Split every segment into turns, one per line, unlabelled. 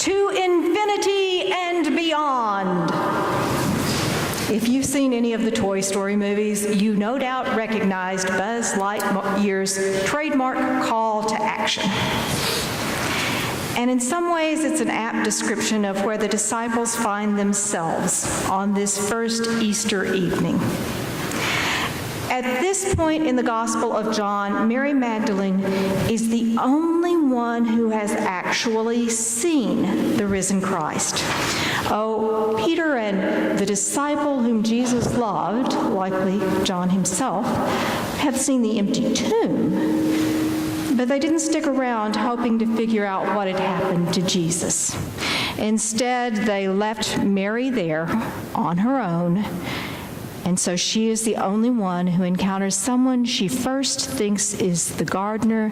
To infinity and beyond. If you've seen any of the Toy Story movies, you no doubt recognized Buzz Lightyear's trademark call to action. And in some ways, it's an apt description of where the disciples find themselves on this first Easter evening. At this point in the Gospel of John, Mary Magdalene is the only one who has actually seen the risen Christ. Oh, Peter and the disciple whom Jesus loved, likely John himself, have seen the empty tomb, but they didn't stick around hoping to figure out what had happened to Jesus. Instead, they left Mary there on her own. And so she is the only one who encounters someone she first thinks is the gardener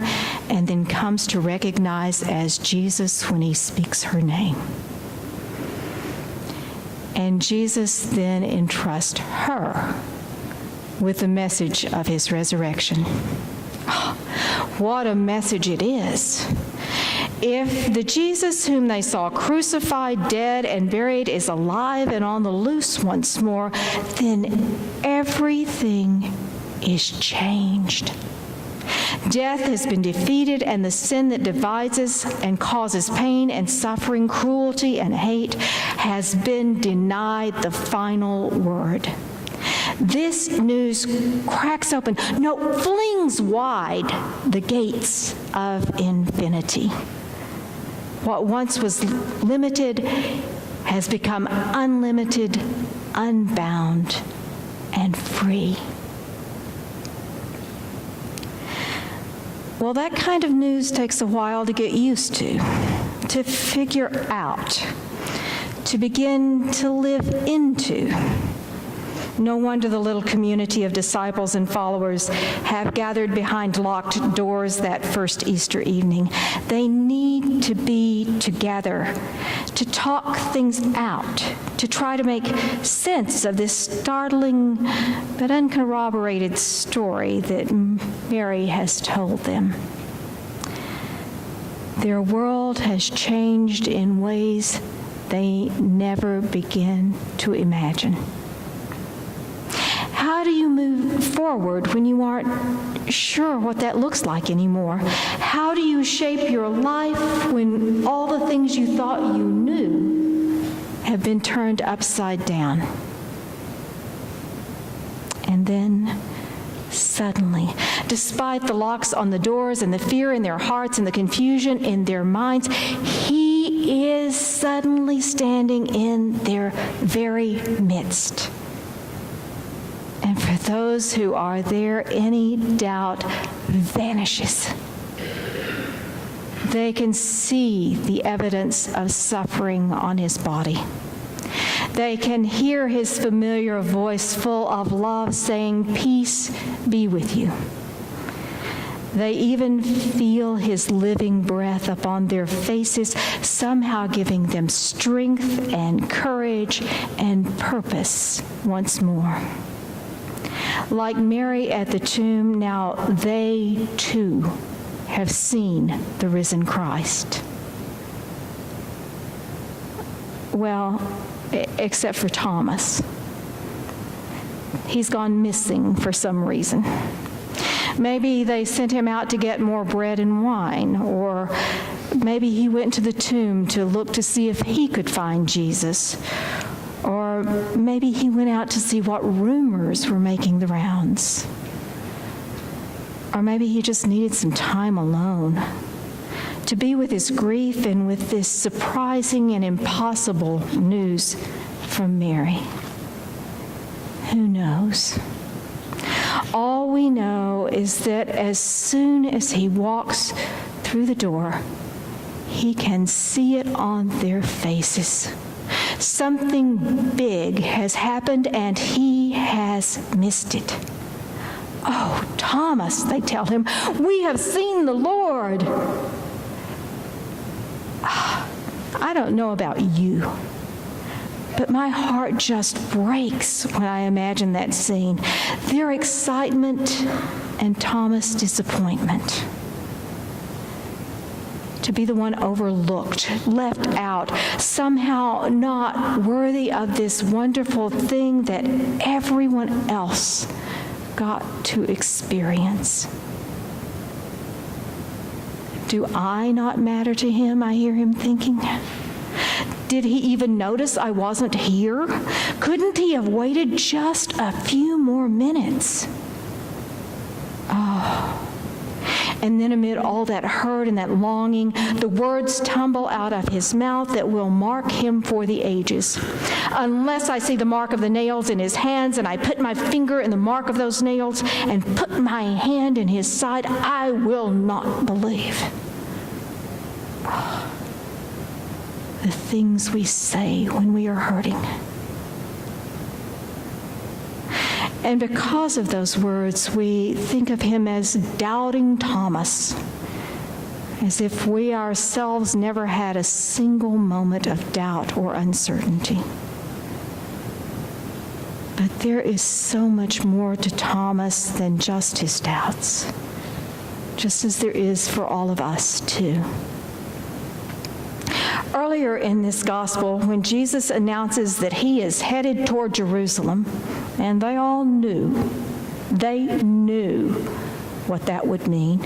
and then comes to recognize as Jesus when he speaks her name. And Jesus then entrusts her with the message of his resurrection. Oh, what a message it is. If the Jesus whom they saw crucified, dead, and buried is alive and on the loose once more, then everything is changed. Death has been defeated, and the sin that divides us and causes pain and suffering, cruelty and hate has been denied the final word. This news cracks open, no, flings wide the gates of infinity. What once was limited has become unlimited, unbound, and free. Well, that kind of news takes a while to get used to figure out, to begin to live into. No wonder the little community of disciples and followers have gathered behind locked doors that first Easter evening. They need to be together, to talk things out, to try to make sense of this startling but uncorroborated story that Mary has told them. Their world has changed in ways they never begin to imagine. How do you move forward when you aren't sure what that looks like anymore? How do you shape your life when all the things you thought you knew have been turned upside down? And then, suddenly, despite the locks on the doors and the fear in their hearts and the confusion in their minds, he is suddenly standing in their very midst. And for those who are there, any doubt vanishes. They can see the evidence of suffering on his body. They can hear his familiar voice full of love saying, "Peace be with you." They even feel his living breath upon their faces, somehow giving them strength and courage and purpose once more. Like Mary at the tomb, now they too have seen the risen Christ. Well, except for Thomas. He's gone missing for some reason. Maybe they sent him out to get more bread and wine, or maybe he went to the tomb to look to see if he could find Jesus. Or maybe he went out to see what rumors were making the rounds. Or maybe he just needed some time alone to be with his grief and with this surprising and impossible news from Mary. Who knows? All we know is that as soon as he walks through the door, he can see it on their faces. Something big has happened, and he has missed it. "Oh, Thomas," they tell him, "we have seen the Lord." I don't know about you, But my heart just breaks when I imagine that scene. Their excitement and Thomas' disappointment. To be the one overlooked, left out, somehow not worthy of this wonderful thing that everyone else got to experience. Do I not matter to him? I hear him thinking. Did he even notice I wasn't here? Couldn't he have waited just a few more minutes? Oh. And then amid all that hurt and that longing, the words tumble out of his mouth that will mark him for the ages. Unless I see the mark of the nails in his hands, and I put my finger in the mark of those nails, and put my hand in his side, I will not believe. Oh, the things we say when we are hurting. And because of those words, we think of him as doubting Thomas, as if we ourselves never had a single moment of doubt or uncertainty. But there is so much more to Thomas than just his doubts, just as there is for all of us too. Earlier in this gospel, when Jesus announces that he is headed toward Jerusalem, and they all knew what that would mean,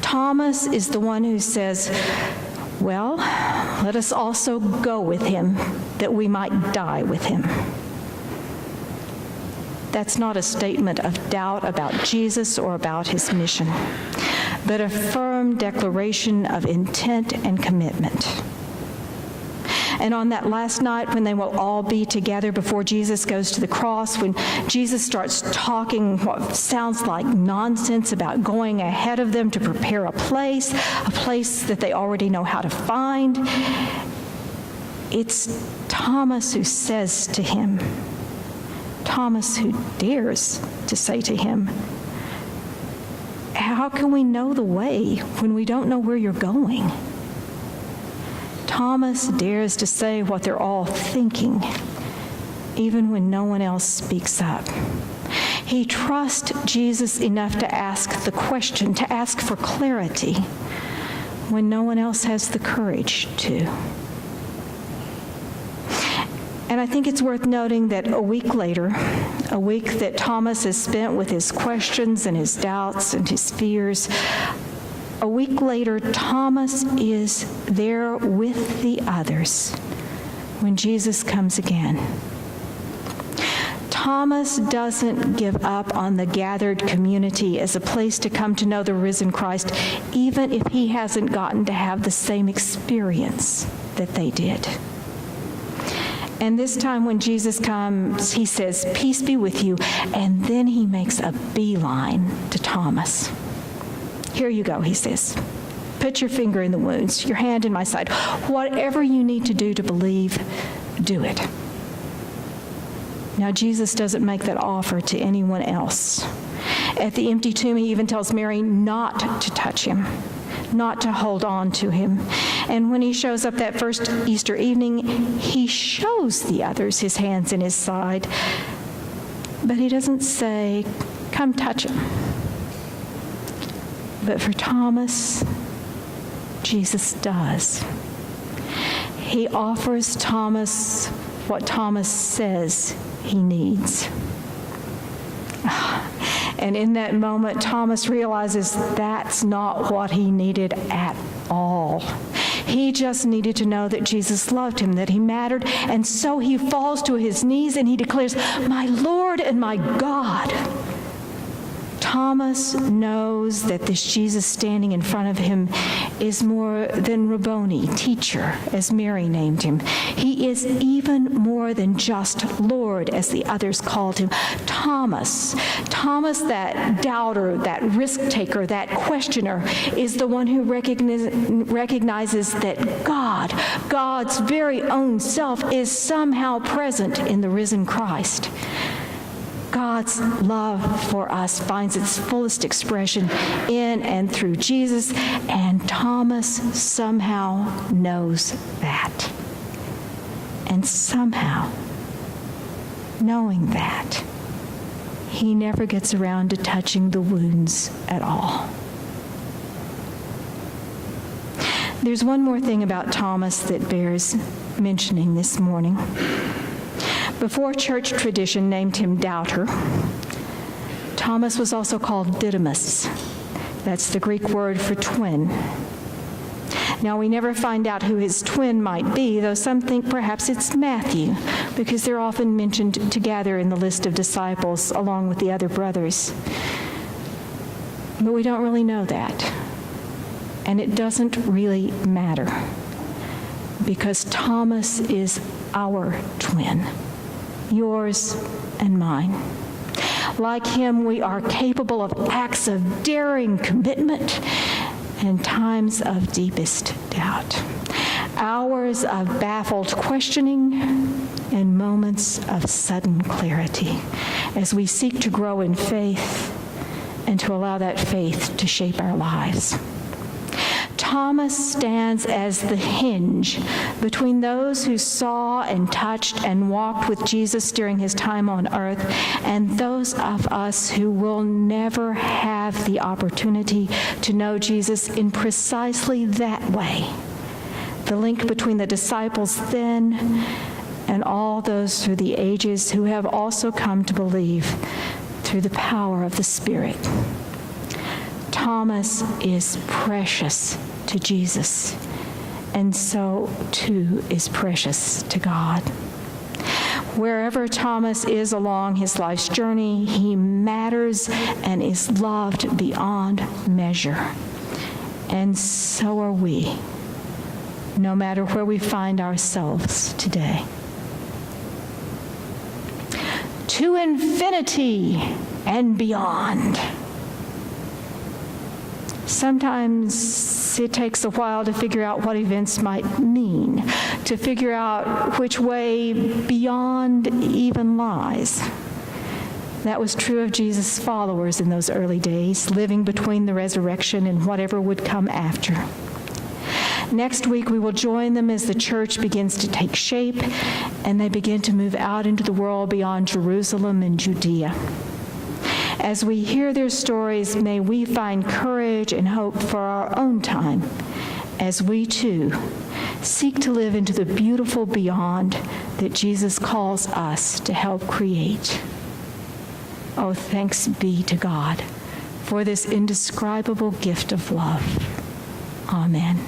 Thomas is the one who says, well, let us also go with him, that we might die with him. That's not a statement of doubt about Jesus or about his mission, but a firm declaration of intent and commitment. And on that last night when they will all be together before Jesus goes to the cross, when Jesus starts talking what sounds like nonsense about going ahead of them to prepare a place that they already know how to find, it's Thomas who says to him, Thomas who dares to say to him, how can we know the way when we don't know where you're going? Thomas dares to say what they're all thinking, even when no one else speaks up. He trusts Jesus enough to ask the question, to ask for clarity, when no one else has the courage to. And I think it's worth noting that a week later, a week that Thomas has spent with his questions and his doubts and his fears, a week later, Thomas is there with the others when Jesus comes again. Thomas doesn't give up on the gathered community as a place to come to know the risen Christ, even if he hasn't gotten to have the same experience that they did. And this time when Jesus comes, he says, "Peace be with you," and then he makes a beeline to Thomas. "Here you go," he says. "Put your finger in the wounds, your hand in my side. Whatever you need to do to believe, do it." Now, Jesus doesn't make that offer to anyone else. At the empty tomb, he even tells Mary not to touch him, not to hold on to him. And when he shows up that first Easter evening, he shows the others his hands in his side. But he doesn't say, "Come touch him." But for Thomas, Jesus does. He offers Thomas what Thomas says he needs. And in that moment, Thomas realizes that's not what he needed at all. He just needed to know that Jesus loved him, that he mattered, and so he falls to his knees and he declares, "My Lord and my God." Thomas knows that this Jesus standing in front of him is more than Rabboni, teacher, as Mary named him. He is even more than just Lord, as the others called him. Thomas, that doubter, that risk taker, that questioner, is the one who recognizes that God's very own self, is somehow present in the risen Christ. God's love for us finds its fullest expression in and through Jesus, and Thomas somehow knows that. And somehow, knowing that, he never gets around to touching the wounds at all. There's one more thing about Thomas that bears mentioning this morning. Before church tradition named him Doubter, Thomas was also called Didymus. That's the Greek word for twin. Now, we never find out who his twin might be, though some think perhaps it's Matthew, because they're often mentioned together in the list of disciples along with the other brothers. But we don't really know that. And it doesn't really matter, because Thomas is our twin, yours and mine. Like him, we are capable of acts of daring commitment and times of deepest doubt, hours of baffled questioning and moments of sudden clarity as we seek to grow in faith and to allow that faith to shape our lives. Thomas stands as the hinge between those who saw and touched and walked with Jesus during his time on earth and those of us who will never have the opportunity to know Jesus in precisely that way. The link between the disciples then and all those through the ages who have also come to believe through the power of the Spirit. Thomas is precious to Jesus, and so too is precious to God. Wherever Thomas is along his life's journey, he matters and is loved beyond measure. And so are we, no matter where we find ourselves today. To infinity and beyond. Sometimes it takes a while to figure out what events might mean, to figure out which way beyond even lies. That was true of Jesus' followers in those early days, living between the resurrection and whatever would come after. Next week, we will join them as the church begins to take shape and they begin to move out into the world beyond Jerusalem and Judea. As we hear their stories, may we find courage and hope for our own time as we too seek to live into the beautiful beyond that Jesus calls us to help create. Oh, thanks be to God for this indescribable gift of love. Amen.